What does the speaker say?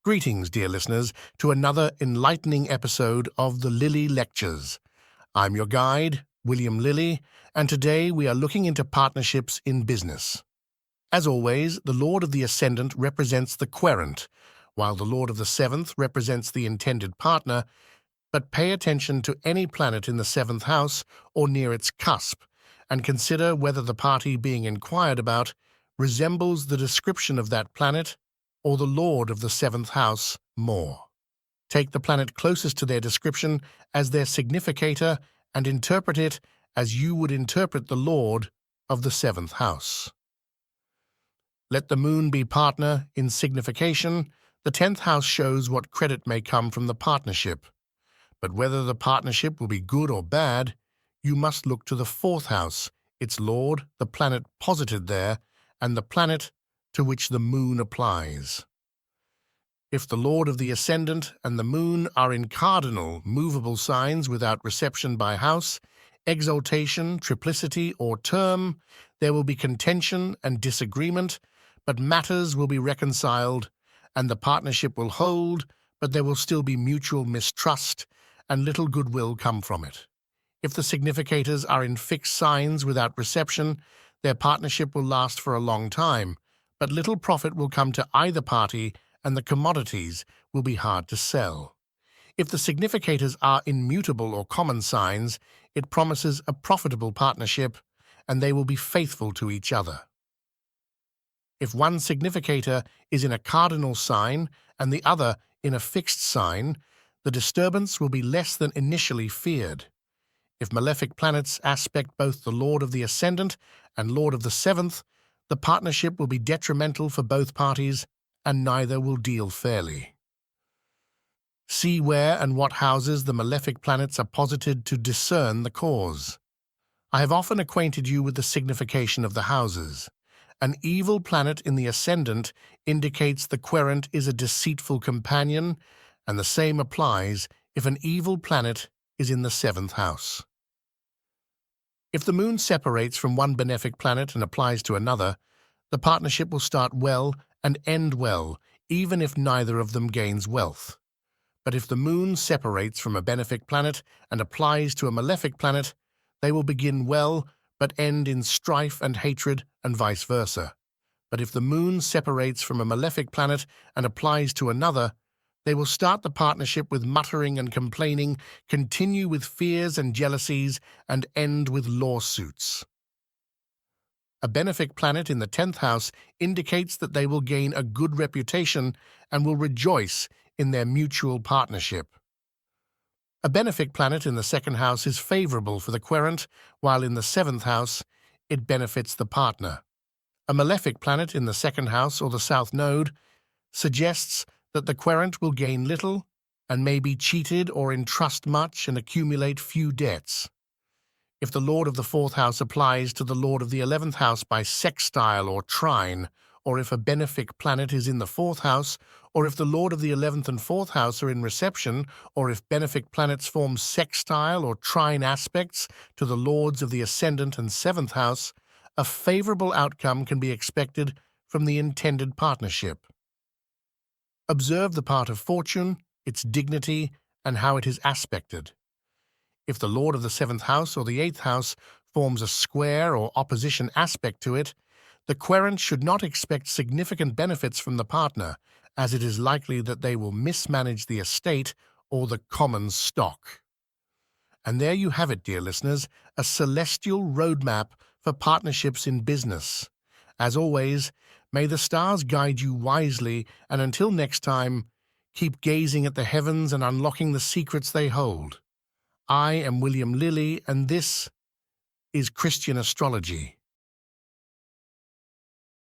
Greetings, dear listeners, to another enlightening episode of the Lilly Lectures. I'm your guide, William Lilly, and today we are looking into partnerships in business. As always, the Lord of the Ascendant represents the querent, while the Lord of the Seventh represents the intended partner, but pay attention to any planet in the seventh house or near its cusp, and consider whether the party being inquired about resembles the description of that planet or the Lord of the seventh house more. Take the planet closest to their description as their significator and interpret it as you would interpret the Lord of the seventh house. Let the moon be partner in signification. The 10th house shows what credit may come from the partnership. But whether the partnership will be good or bad, you must look to the 4th house, its Lord, the planet posited there, and the planet to which the moon applies. If the Lord of the Ascendant and the moon are in cardinal, movable signs without reception by house, exaltation, triplicity, or term, there will be contention and disagreement, but matters will be reconciled, and the partnership will hold, but there will still be mutual mistrust, and little goodwill come from it. If the significators are in fixed signs without reception, their partnership will last for a long time, but little profit will come to either party, and the commodities will be hard to sell. If the significators are immutable or common signs, it promises a profitable partnership, and they will be faithful to each other. If one significator is in a cardinal sign and the other in a fixed sign, the disturbance will be less than initially feared. If malefic planets aspect both the Lord of the Ascendant and Lord of the Seventh, the partnership will be detrimental for both parties, and neither will deal fairly. See where and what houses the malefic planets are posited to discern the cause. I have often acquainted you with the signification of the houses. An evil planet in the ascendant indicates the querent is a deceitful companion, and the same applies if an evil planet is in the 7th house. If the moon separates from one benefic planet and applies to another, the partnership will start well and end well, even if neither of them gains wealth. But if the moon separates from a benefic planet and applies to a malefic planet, they will begin well but end in strife and hatred, and vice versa. But if the moon separates from a malefic planet and applies to another, they will start the partnership with muttering and complaining, continue with fears and jealousies, and end with lawsuits. A benefic planet in the 10th house indicates that they will gain a good reputation and will rejoice in their mutual partnership. A benefic planet in the 2nd house is favorable for the querent, while in the 7th house it benefits the partner. A malefic planet in the 2nd house or the south node suggests that the querent will gain little and may be cheated or entrust much and accumulate few debts. If the Lord of the 4th house applies to the Lord of the 11th house by sextile or trine, or if a benefic planet is in the 4th house, or if the Lord of the 11th and 4th house are in reception, or if benefic planets form sextile or trine aspects to the Lords of the Ascendant and 7th house, a favorable outcome can be expected from the intended partnership. Observe the part of fortune, its dignity, and how it is aspected. If the Lord of the 7th house or the 8th house forms a square or opposition aspect to it, the querent should not expect significant benefits from the partner, as it is likely that they will mismanage the estate or the common stock. And there you have it, dear listeners, a celestial roadmap for partnerships in business. As always, may the stars guide you wisely, and until next time, keep gazing at the heavens and unlocking the secrets they hold. I am William Lilly, and this is Christian Astrology.